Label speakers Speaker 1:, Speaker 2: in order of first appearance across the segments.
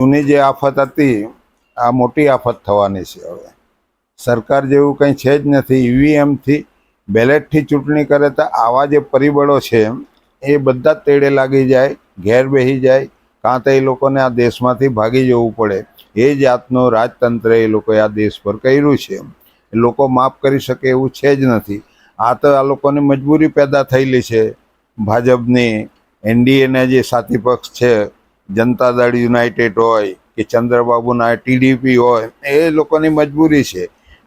Speaker 1: જૂની જે આફત હતી આ મોટી આફત થવાની છે. હવે સરકાર જેવું કંઈ છે જ નથી. ઈવીએમથી બેલેટથી ચૂંટણી કરે તો આવા જે પરિબળો છે એ બધા જ તેડે લાગી જાય, ઘેર બેસી જાય, કાં તો એ લોકોને આ દેશમાંથી ભાગી જવું પડે. એ જાતનું રાજતંત્ર એ લોકોએ આ દેશ પર કર્યું છે. એ લોકો માફ કરી શકે એવું છે જ નથી. આ તો આ લોકોની મજબૂરી પેદા થયેલી છે. ભાજપની એનડીએના જે સાથી પક્ષ છે, જનતા દળ યુનાઇટેડ હોય કે ચંદ્રબાબુના ટીડીપી હોય, એ લોકોની મજબૂરી છે.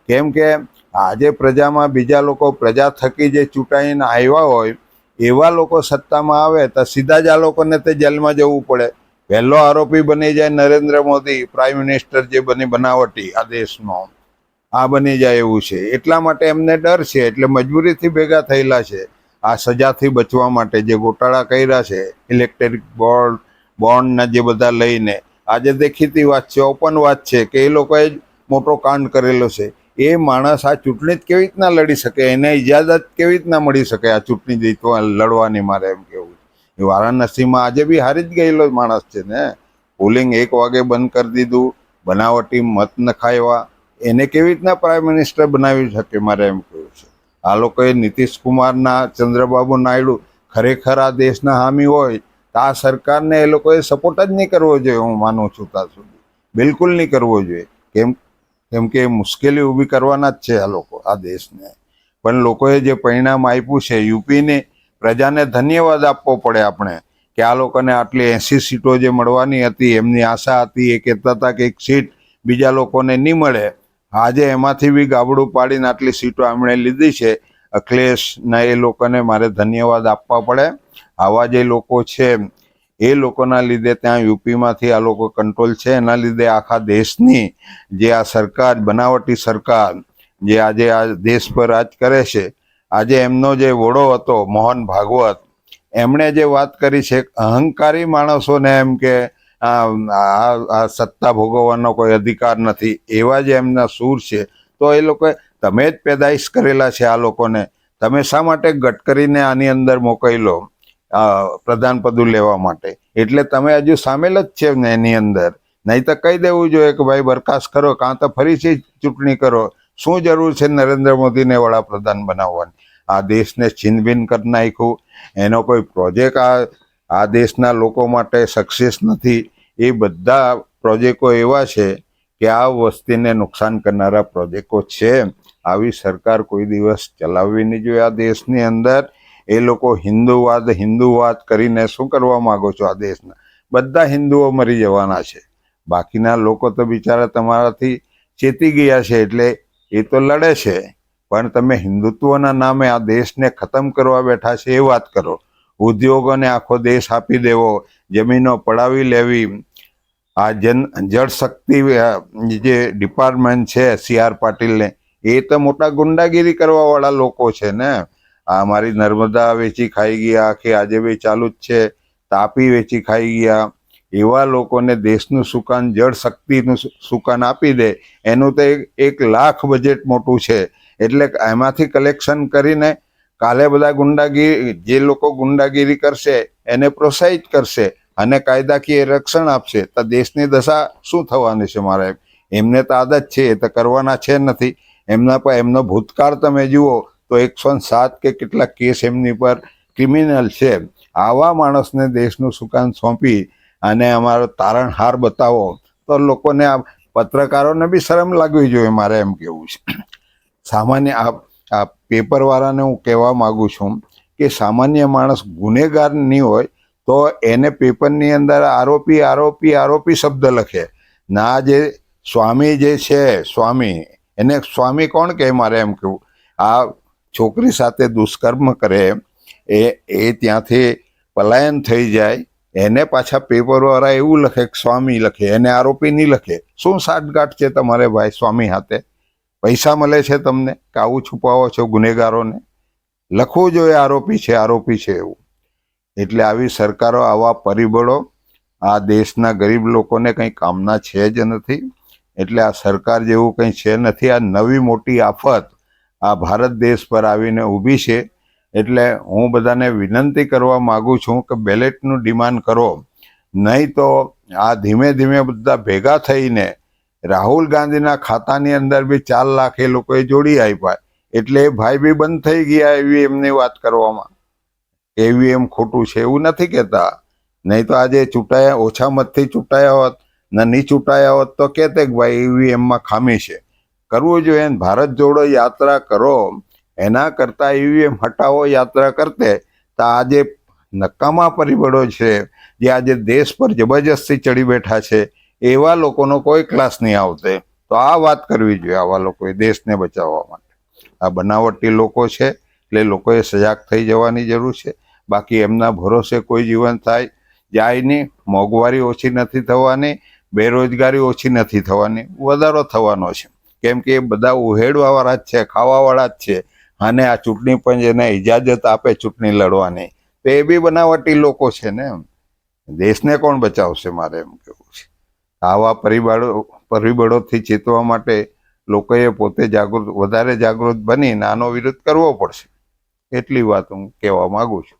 Speaker 1: કેમ કે આજે પ્રજામાં બીજા લોકો પ્રજા થકી જે ચૂંટાઈને આવ્યા હોય એવા લોકો સત્તામાં આવે તો સીધા જ આ લોકોને તે જેલમાં જવું પડે. પહેલો આરોપી બની જાય નરેન્દ્ર મોદી, પ્રાઇમ મિનિસ્ટર જે બનાવટી આ દેશનો આ બની જાય એવું છે. એટલા માટે એમને ડર છે, એટલે મજબૂરીથી ભેગા થયેલા છે. આ સજાથી બચવા માટે જે ગોટાળા કર્યા છે ઇલેક્ટ્રિક બોન્ડના જે બધા લઈને, આજે દેખીતી વાત છે, ઓપન વાત છે કે એ લોકોએ જ મોટો કાંડ કરેલો છે. એ માણસ આ ચૂંટણી જ કેવી રીતના લડી શકે? એને ઇજાજત કેવી રીતના મળી શકે આ ચૂંટણી જીતવા લડવાની? મારે એમ કેવું એ વારાણસીમાં આજે બી હારી જ ગયેલો માણસ છે ને. પોલિંગ 1 વાગે બંધ કરી દીધું, બનાવટી મત નખાવ્યા. એને કેવી રીતના પ્રાઇમ મિનિસ્ટર બનાવી શકે? મારે એમ કેવું છે. આ લોકોએ નીતિશ કુમારના, ચંદ્રબાબુ નાયડુ ખરેખર આ દેશના હામી હોય તો આ સરકારને એ લોકોએ સપોર્ટ જ નહીં કરવો જોઈએ. હું માનું છું ત્યાં સુધી બિલકુલ નહીં કરવો જોઈએ. કેમ કે મુશ્કેલી ઊભી કરવાના જ છે આ લોકો આ દેશને. પણ લોકોએ જે પરિણામ આપ્યું છે, યુપીની પ્રજાને ધન્યવાદ આપવો પડે આપણે કે આ લોકોને આટલી 80 સીટો જે મળવાની હતી, એમની આશા હતી. એ કહેતા હતા કે એક સીટ બીજા લોકોને નહીં મળે. આજે એમાંથી બી ગાબડું પાડીને આટલી સીટો એમણે લીધી છે. અખિલેશના એ લોકોને મારે ધન્યવાદ આપવા પડે. આવા જે લોકો છે એ લોકોના લીધે ત્યાં યુપીમાંથી આ લોકો કંટ્રોલ છે. એના લીધે આખા દેશની જે આ સરકાર, બનાવટી સરકાર જે આજે આ દેશ પર રાજ કરે છે, આજે એમનો જે વડો હતો મોહન ભાગવત, એમણે જે વાત કરી છે, અહંકારી માણસોને એમ કે આ સત્તા ભોગવવાનો કોઈ અધિકાર નથી, એવા જે એમના સૂર છે. તો એ લોકોએ તમે જ પેદાઈશ કરેલા છે આ લોકોને, તમે શા માટે ગડકરીને આની અંદર મોકલ્યો પ્રધાન પદ લેવા માટે? એટલે તમે હજુ સામેલ જ છે ને એની અંદર. નહીં તો કહી દેવું જોઈએ કે ભાઈ બરખાસ્ત કરો, કાં તો ફરીથી ચૂંટણી કરો. શું જરૂર છે નરેન્દ્ર મોદીને વડાપ્રધાન બનાવવાની? આ દેશને છીનભીન કરી નાખ્યું. એનો કોઈ પ્રોજેક્ટ આ દેશના લોકો માટે સક્સેસ નથી. એ બધા પ્રોજેક્ટો એવા છે કે આ વસ્તીને નુકસાન કરનારા પ્રોજેક્ટો છે. આવી સરકાર કોઈ દિવસ ચલાવવી નહીં જોઈએ આ દેશની અંદર. એ લોકો હિન્દુવાદ કરીને શું કરવા માગો છો? આ દેશના બધા હિન્દુઓ મરી જવાના છે. બાકીના લોકો તો બિચારા તમારાથી ચેતી ગયા છે, એટલે એ તો લડે છે. પણ તમે હિન્દુત્વના નામે આ દેશને ખતમ કરવા બેઠા છે એ વાત કરો. ઉદ્યોગોને આખો દેશ આપી દેવો, જમીનો પડાવી લેવી. આ જળ શક્તિ જે ડિપાર્ટમેન્ટ છે CR પાટીલને, એ તો મોટા ગુંડાગીરી કરવા વાળા લોકો છે ને. આ અમારી નર્મદા વેચી ખાઈ ગયા, આખી આજે બી ચાલુ જ છે. તાપી વેચી ખાઈ ગયા. એવા લોકોને દેશનું સુકાન, જળ શક્તિનું સુકાન આપી દે. એનું તો 1 લાખ બજેટ મોટું છે. એટલે એમાંથી કલેક્શન કરીને કાલે બધા ગુંડાગીરી, જે લોકો ગુંડાગીરી કરશે એને પ્રોત્સાહિત કરશે અને કાયદાકીય રક્ષણ આપશે. તો દેશની દશા શું થવાની છે? મારે એમને તો આદત છે, એ તો કરવાના છે નથી. એમના પર એમનો ભૂતકાળ તમે જુઓ તો 107 કે કેટલા કેસ એમની પર ક્રિમિનલ છે. આવા માણસને દેશનું સુકાન સોંપી અને અમારો તારણહાર બતાવો તો લોકોને, આ પત્રકારોને બી શરમ લાગવી જોઈએ. મારે એમ કેવું છે. સામાન્ય આ પેપરવાળાને હું કહેવા માગું છું કે સામાન્ય માણસ ગુનેગાર નહીં હોય તો એને પેપરની અંદર આરોપી શબ્દ લખે ના. જે સ્વામી જે છે, સ્વામી, એને સ્વામી કોણ કહે? મારે એમ કેવું, આ છોકરી સાથે દુષ્કર્મ કરે, એ ત્યાંથી પલાયન થઈ જાય, એને પાછા પેપરવાળા એવું લખે કે સ્વામી લખે, એને આરોપી નહીં લખે. શું સાઠગાંઠ છે તમારે ભાઈ સ્વામી હાથે? પૈસા મળે છે તમને કે આવું છુપાવો છો ગુનેગારોને? લખવું જોઈએ આરોપી છે એવું. એટલે આવી સરકારો, આવા પરિબળો આ દેશના ગરીબ લોકોને કંઈ કામના છે જ નથી. એટલે આ સરકાર જેવું કંઈ છે નથી. આ નવી મોટી આફત આ ભારત દેશ પર આવીને ઊભી છે. એટલે હું બધાને વિનંતી કરવા માગું છું કે બેલેટનું ડિમાન્ડ કરો, નહીં તો આ ધીમે ધીમે બધા ભેગા થઈને રાહુલ ગાંધીના ખાતાની અંદર બી 4 લાખ એ લોકોએ જોડી આપ્યા, એટલે એ ભાઈ બી બંધ થઈ ગયા એવી એમની વાત કરવામાં. એવીએમ ખોટું છે એવું નથી કહેતા, નહીં તો આજે ચૂંટાયા ઓછા મતથી ચૂંટાયા હોત ને નહીં ચૂંટાયા હોત તો કહેતે કે ભાઈ ઈવીએમમાં ખામી છે. કરવું જોઈએ ને, ભારત જોડો યાત્રા કરો, એના કરતાં ઈવીએમ હટાવો યાત્રા કરતે તો આજે નકામા પરિબળો છે જે આજે દેશ પર જબરજસ્તી ચડી બેઠા છે, એવા લોકોનો કોઈ ક્લાસ નહીં આવતે. તો આ વાત કરવી જોઈએ આવા લોકોએ દેશને બચાવવા માટે. આ બનાવટી લોકો છે એટલે લોકોએ સજાગ થઈ જવાની જરૂર છે. બાકી એમના ભરોસે કોઈ જીવન જાય નહીં. મોંઘવારી ઓછી નથી થવાની, બેરોજગારી ઓછી નથી થવાની, વધારો થવાનો છે. કેમ કે એ બધા ઉહેડવાવાળા જ છે, ખાવાવાળા જ છે. અને આ ચૂંટણી પંચ એને ઇજાજત આપે ચૂંટણી લડવાની, તો એ બી બનાવટી લોકો છે ને. દેશને કોણ બચાવશે, મારે એમ કેવું છે. આવા પરિબળોથી ચેતવા માટે લોકોએ પોતે વધારે જાગૃત બનીને આનો વિરોધ કરવો પડશે. એટલી વાત હું કહેવા માંગુ છું.